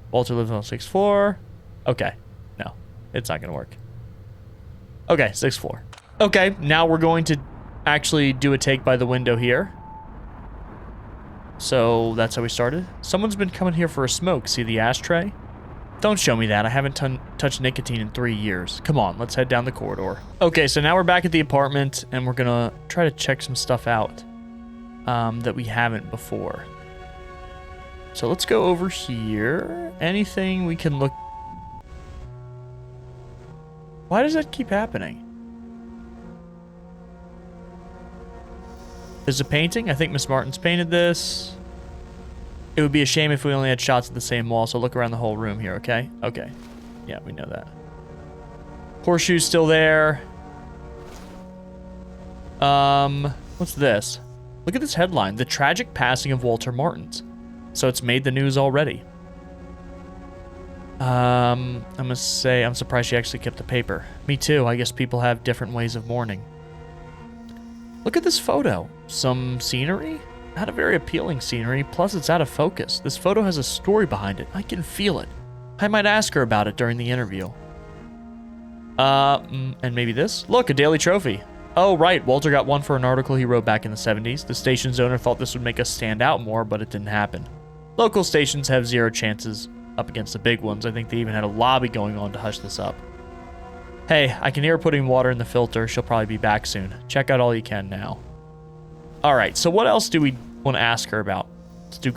Walter lives on 6th floor. Okay, no, it's not gonna work. Okay, 6th floor. Okay, now we're going to actually do a take by the window here. So that's how we started. Someone's been coming here for a smoke. See the ashtray? Don't show me that. I haven't touched nicotine in 3 years. Come on, let's head down the corridor. Okay, so now we're back at the apartment, and we're gonna try to check some stuff out that we haven't before. So let's go over here. Anything we can look... Why does that keep happening? There's a painting. I think Miss Martin's painted this. It would be a shame if we only had shots of the same wall, so look around the whole room here, okay? Okay. Yeah, we know that. Horseshoe's still there. What's this? Look at this headline. The tragic passing of Walter Martins. So it's made the news already. I'm gonna say I'm surprised she actually kept the paper. Me too. I guess people have different ways of mourning. Look at this photo. Some scenery? Not a very appealing scenery, plus it's out of focus. This photo has a story behind it. I can feel it. I might ask her about it during the interview. And maybe this? Look, a daily trophy. Oh, right, Walter got one for an article he wrote back in the 70s. The station's owner thought this would make us stand out more, but it didn't happen. Local stations have 0 chances up against the big ones. I think they even had a lobby going on to hush this up. Hey, I can hear her putting water in the filter. She'll probably be back soon. Check out all you can now. Alright, so what else do we want to ask her about? Let's do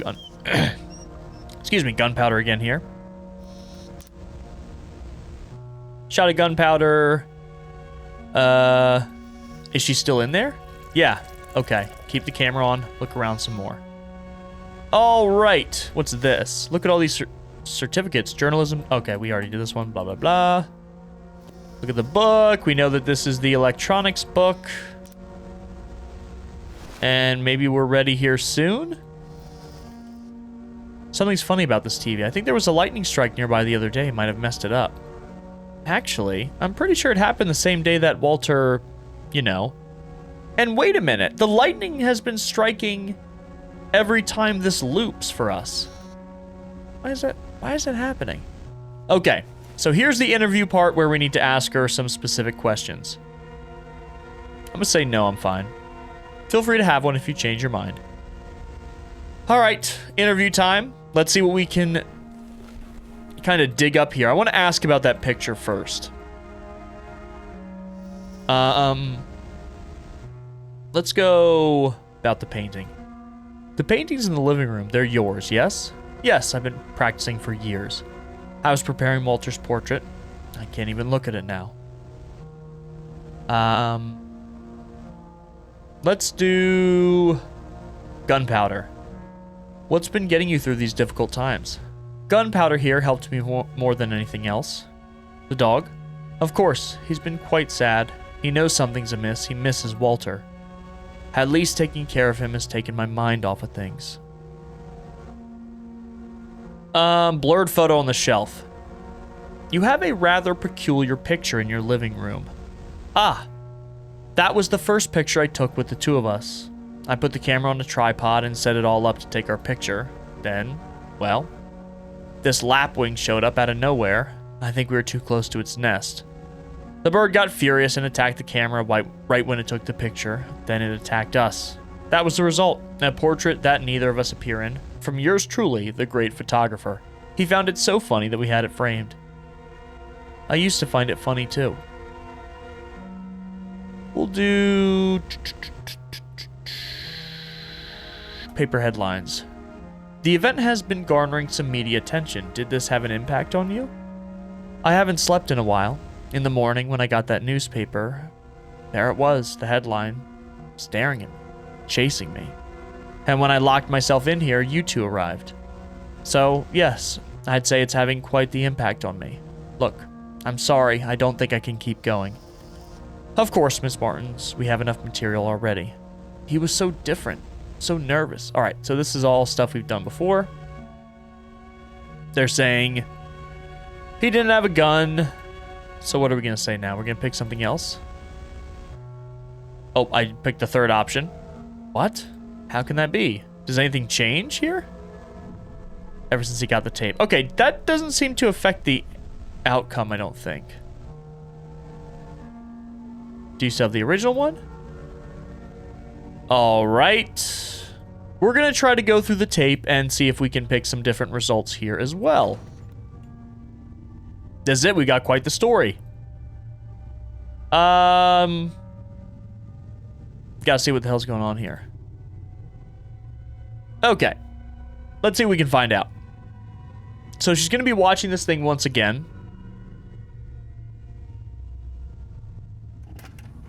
excuse me, gunpowder again here. Shot of gunpowder. Is she still in there? Yeah, okay. Keep the camera on, look around some more. Alright, what's this? Look at all these certificates. Journalism. Okay, we already did this one, blah, blah, blah. Look at the book. We know that this is the electronics book. And maybe we're ready here soon? Something's funny about this TV. I think there was a lightning strike nearby the other day. Might have messed it up. Actually, I'm pretty sure it happened the same day that Walter, you know. And wait a minute. The lightning has been striking every time this loops for us. Why is that happening? Okay, so here's the interview part where we need to ask her some specific questions. I'm gonna say no, I'm fine. Feel free to have one if you change your mind. All right, interview time. Let's see what we can kind of dig up here. I want to ask about that picture first. Let's go about the painting. The paintings in the living room, they're yours, yes? Yes, I've been practicing for years. I was preparing Walter's portrait. I can't even look at it now. Let's do gunpowder. What's been getting you through these difficult times? Gunpowder here helped me more than anything else. The dog? Of course, he's been quite sad. He knows something's amiss. He misses Walter. At least taking care of him has taken my mind off of things. Blurred photo on the shelf. You have a rather peculiar picture in your living room. Ah, that was the first picture I took with the two of us. I put the camera on a tripod and set it all up to take our picture. Then, well, this lapwing showed up out of nowhere. I think we were too close to its nest. The bird got furious and attacked the camera right when it took the picture. Then it attacked us. That was the result. A portrait that neither of us appear in. From yours truly, the great photographer. He found it so funny that we had it framed. I used to find it funny too. We'll do paper headlines. The event has been garnering some media attention. Did this have an impact on you? I haven't slept in a while. In the morning when I got that newspaper, there it was, the headline, staring at me, chasing me. And when I locked myself in here, you two arrived. So, yes, I'd say it's having quite the impact on me. Look, I'm sorry, I don't think I can keep going. Of course, Miss Martins, we have enough material already. He was so different, so nervous. All right, so this is all stuff we've done before. They're saying he didn't have a gun. So what are we going to say now? We're going to pick something else? Oh, I picked the third option. What? How can that be? Does anything change here? Ever since he got the tape. Okay, that doesn't seem to affect the outcome, I don't think. Do you still have the original one? All right. We're going to try to go through the tape and see if we can pick some different results here as well. That's it. We got quite the story. Gotta see what the hell's going on here. Okay. Let's see what we can find out. So she's going to be watching this thing once again.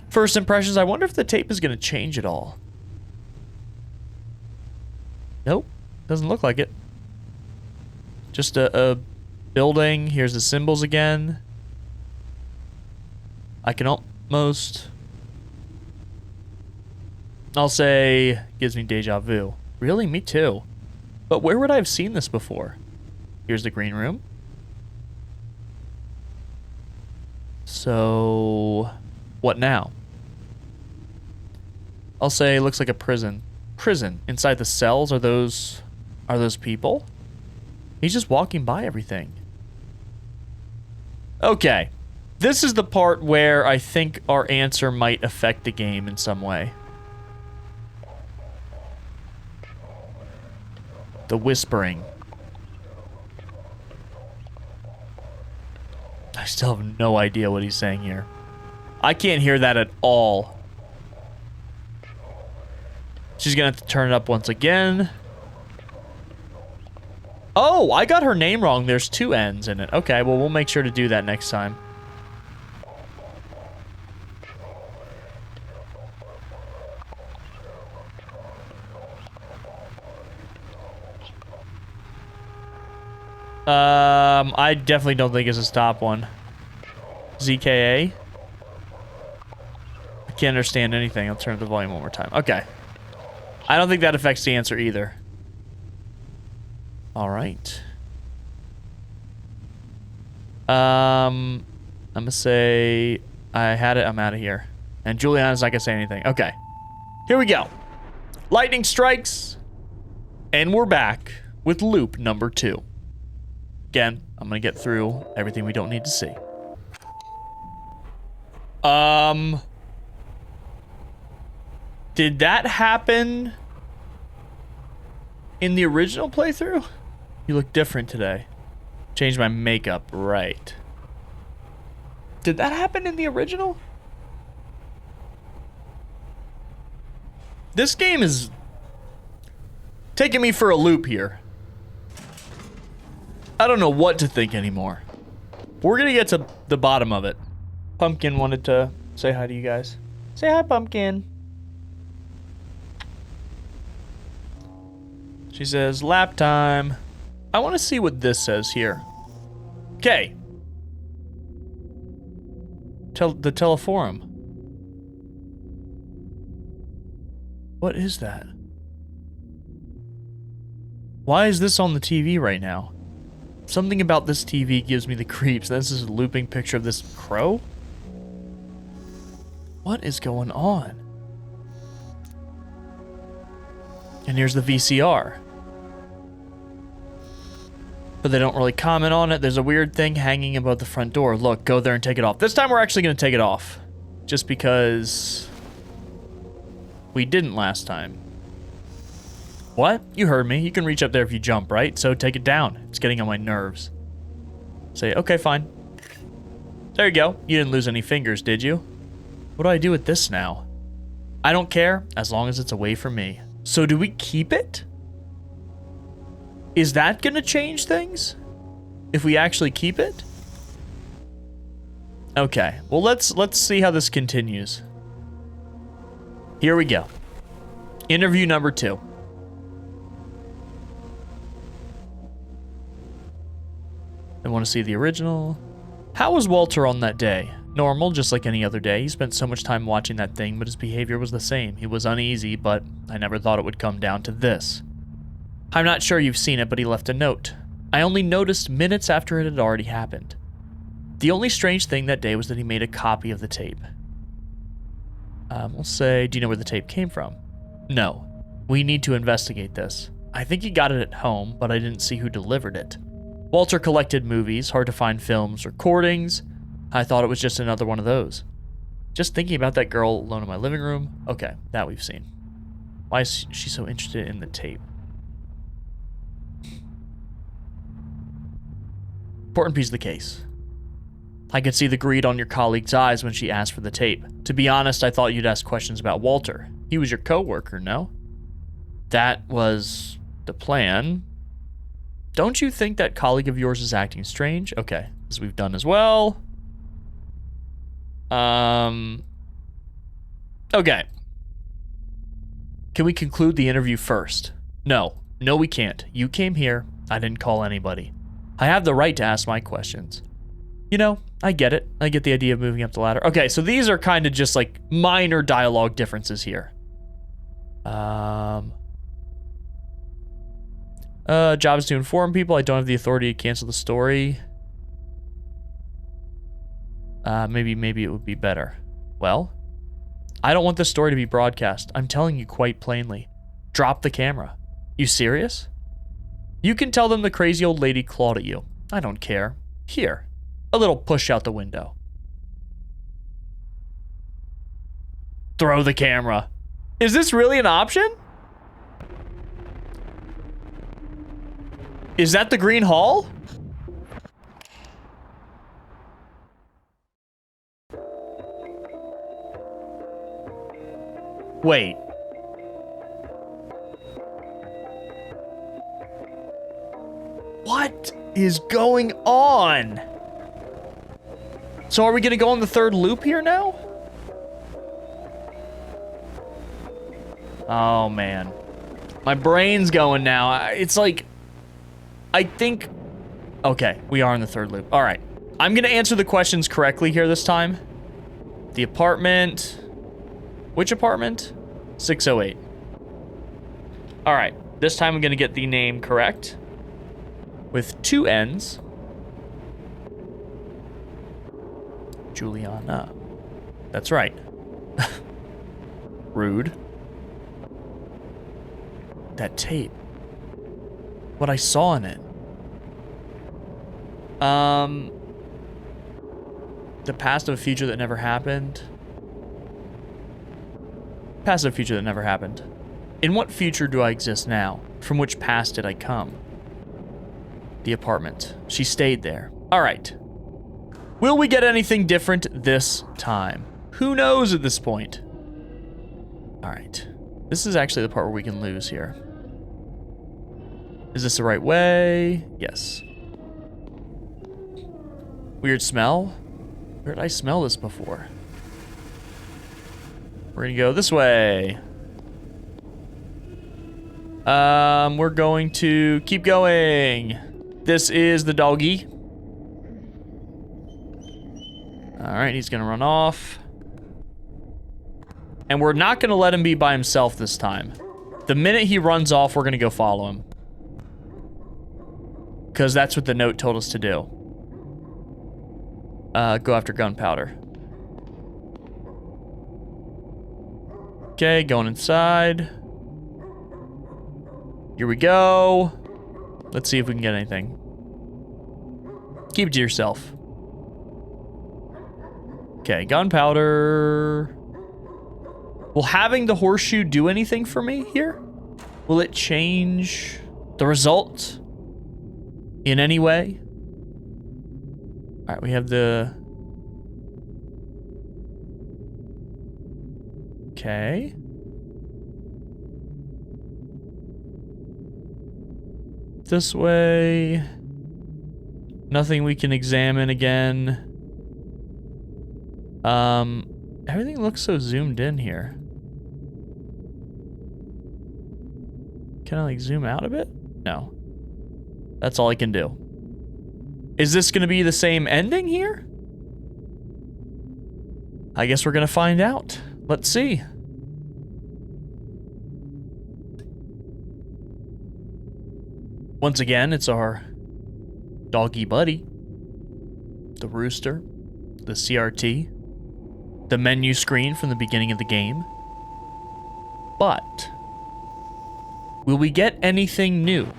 First impressions, I wonder if the tape is going to change at all. Nope. Doesn't look like it. Just a building. Here's the symbols again. I can almost... I'll say gives me deja vu. Really? Me too. But where would I have seen this before? Here's the green room. So... what now? I'll say it looks like a prison. Prison. Inside the cells, are those people? He's just walking by everything. Okay. This is the part where I think our answer might affect the game in some way. The whispering. I still have no idea what he's saying here. I can't hear that at all. She's gonna have to turn it up once again. Oh, I got her name wrong. There's two N's in it. Okay, well, we'll make sure to do that next time. I definitely don't think it's a stop one. ZKA? I can't understand anything. I'll turn up the volume one more time. Okay. I don't think that affects the answer either. All right. I'm gonna say I had it. I'm out of here. And Juliana's not gonna say anything. Okay. Here we go. Lightning strikes. And we're back with loop number 2. Again, I'm gonna get through everything we don't need to see. Did that happen in the original playthrough? You look different today. Changed my makeup, right. Did that happen in the original? This game is taking me for a loop here. I don't know what to think anymore. We're gonna get to the bottom of it. Pumpkin wanted to say hi to you guys. Say hi, Pumpkin. She says, lap time. I want to see what this says here. Okay. The Teleforum. What is that? Why is this on the TV right now? Something about this TV gives me the creeps. This is a looping picture of this crow? What is going on? And here's the VCR. But they don't really comment on it. There's a weird thing hanging above the front door. Look, go there and take it off. This time we're actually going to take it off. Just because we didn't last time. What? You heard me. You can reach up there if you jump, right? So take it down. It's getting on my nerves. Say, okay, fine. There you go. You didn't lose any fingers, did you? What do I do with this now? I don't care, as long as it's away from me. So do we keep it? Is that gonna change things? If we actually keep it? Okay, well let's see how this continues. Here we go. Interview number 2. I want to see the original. How was Walter on that day? Normal, just like any other day. He spent so much time watching that thing, but his behavior was the same. He was uneasy, but I never thought it would come down to this. I'm not sure you've seen it, but he left a note. I only noticed minutes after it had already happened. The only strange thing that day was that he made a copy of the tape. We'll say, do you know where the tape came from? No. We need to investigate this. I think he got it at home, but I didn't see who delivered it. Walter collected movies, hard to find films, recordings. I thought it was just another one of those. Just thinking about that girl alone in my living room. Okay, that we've seen. Why is she so interested in the tape? Important piece of the case. I could see the greed on your colleague's eyes when she asked for the tape. To be honest, I thought you'd ask questions about Walter. He was your co-worker, no? That was the plan. Don't you think that colleague of yours is acting strange? Okay, as we've done as well. Okay. Can we conclude the interview first? No. No, we can't. You came here. I didn't call anybody. I have the right to ask my questions. You know, I get it. I get the idea of moving up the ladder. Okay, so these are kind of just like minor dialogue differences here. Job is to inform people. I don't have the authority to cancel the story. Maybe it would be better. Well, I don't want this story to be broadcast. I'm telling you quite plainly. Drop the camera. You serious? You can tell them the crazy old lady clawed at you. I don't care. Here. A little push out the window. Throw the camera. Is this really an option? Is that the Green Hall? Wait. What is going on? So are we gonna go on the third loop here now? Oh man. My brain's going now. It's like, I think, okay, we are in the third loop. All right, I'm gonna answer the questions correctly here this time. The apartment, which apartment? 608. All right, this time I'm gonna get the name correct with 2 N's. Juliana. That's right. Rude. That tape. What I saw in it. The past of a future that never happened. Past of a future that never happened. In what future do I exist now? From which past did I come? The apartment. She stayed there. All right. Will we get anything different this time? Who knows at this point? All right. This is actually the part where we can lose here. Is this the right way? Yes. Weird smell? Where did I smell this before? We're gonna go this way. We're going to keep going. This is the doggy. All right, he's gonna run off. And we're not gonna let him be by himself this time. The minute he runs off, we're gonna go follow him. Because that's what the note told us to do. Go after gunpowder. Okay, going inside. Here we go. Let's see if we can get anything. Keep it to yourself. Okay, gunpowder. Will having the horseshoe do anything for me here? Will it change the result in any way? All right, we have the... Okay. This way. Nothing we can examine again. Everything looks so zoomed in here. Can I like zoom out a bit? No. That's all I can do. Is this gonna be the same ending here? I guess we're gonna find out. Let's see. Once again, it's our doggy buddy. The rooster. The CRT. The menu screen from the beginning of the game. But will we get anything new?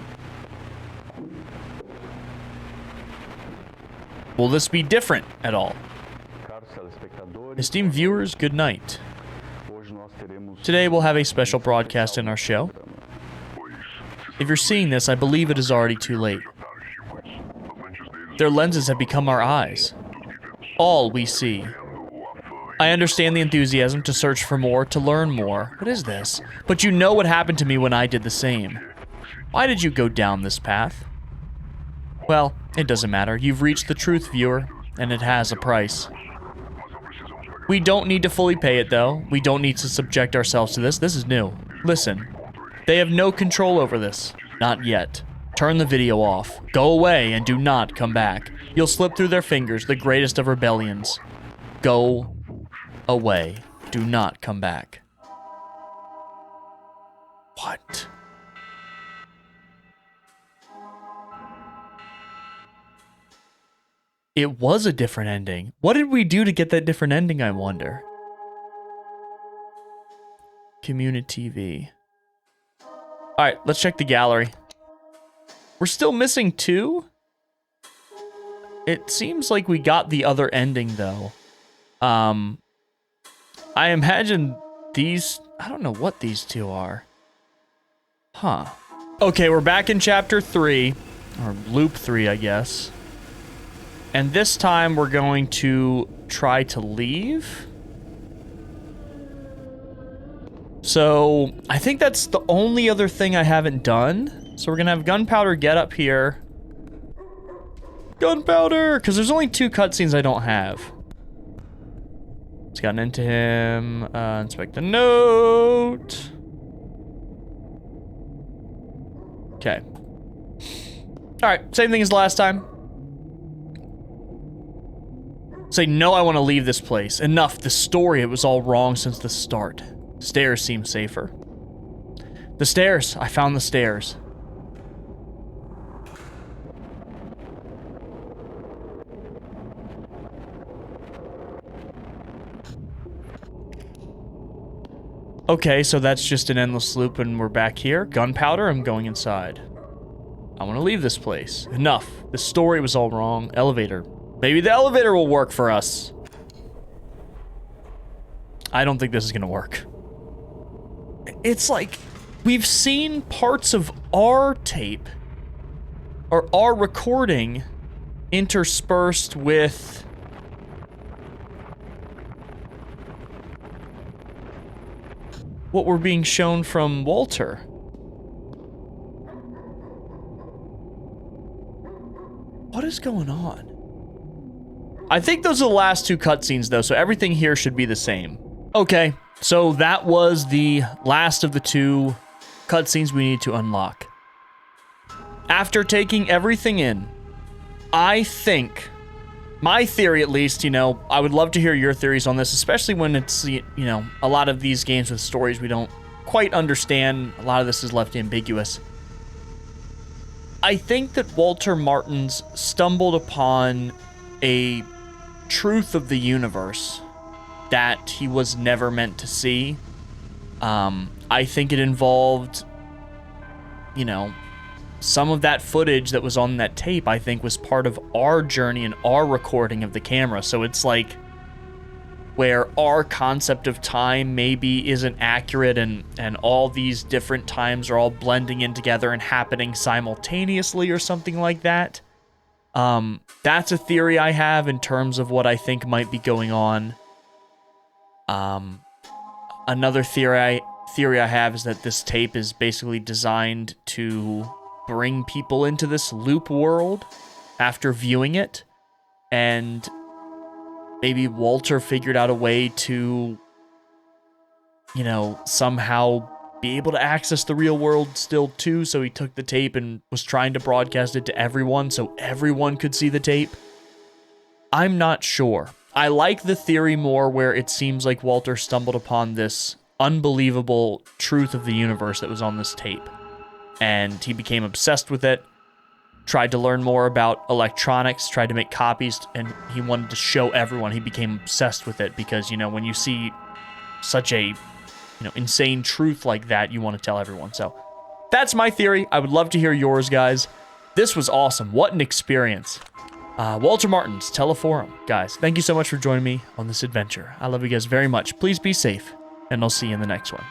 Will this be different at all? Esteemed viewers, good night. Today we'll have a special broadcast in our show. If you're seeing this, I believe it is already too late. Their lenses have become our eyes. All we see. I understand the enthusiasm to search for more, to learn more. What is this? But you know what happened to me when I did the same. Why did you go down this path? Well, it doesn't matter. You've reached the truth, viewer, and it has a price. We don't need to fully pay it, though. We don't need to subject ourselves to this. This is new. Listen. They have no control over this. Not yet. Turn the video off. Go away and do not come back. You'll slip through their fingers, the greatest of rebellions. Go away. Do not come back. What? It was a different ending. What did we do to get that different ending, I wonder? Community TV. Alright, let's check the gallery. We're still missing 2? It seems like we got the other ending, though. I imagine these... I don't know what these 2 are. Huh. Okay, we're back in chapter 3. Or loop 3, I guess. And this time we're going to try to leave. So, I think that's the only other thing I haven't done. So we're gonna have Gunpowder get up here. Gunpowder! Because there's only 2 cutscenes I don't have. It's gotten into him. Inspect the note. Okay. Alright, same thing as last time. Say, no, I want to leave this place. Enough. The story, it was all wrong since the start. Stairs seem safer. The stairs. I found the stairs. Okay, so that's just an endless loop and we're back here. Gunpowder, I'm going inside. I want to leave this place. Enough. The story was all wrong. Elevator. Maybe the elevator will work for us. I don't think this is going to work. It's like we've seen parts of our tape or our recording interspersed with what we're being shown from Walter. What is going on? I think those are the last two cutscenes, though, so everything here should be the same. Okay, so that was the last of the two cutscenes we need to unlock. After taking everything in, I think, my theory at least, you know, I would love to hear your theories on this, especially when it's, you know, a lot of these games with stories we don't quite understand. A lot of this is left ambiguous. I think that Walter Martins stumbled upon a truth of the universe that he was never meant to see. I think it involved, you know, some of that footage that was on that tape, I think, was part of our journey and our recording of the camera. So it's like where our concept of time maybe isn't accurate and all these different times are all blending in together and happening simultaneously or something like that. That's a theory I have in terms of what I think might be going on. Another theory I have is that this tape is basically designed to bring people into this loop world after viewing it, and maybe Walter figured out a way to, you know, somehow be able to access the real world still too, so he took the tape and was trying to broadcast it to everyone so everyone could see the tape. I'm not sure. I like the theory more where it seems like Walter stumbled upon this unbelievable truth of the universe that was on this tape, and he became obsessed with it, tried to learn more about electronics, tried to make copies, and he wanted to show everyone. He became obsessed with it because, you know, when you see such a, you know, insane truth like that, you want to tell everyone. So that's my theory. I would love to hear yours, guys. This was awesome. What an experience. Walter Martins, Teleforum. Guys, thank you so much for joining me on this adventure. I love you guys very much. Please be safe, and I'll see you in the next one.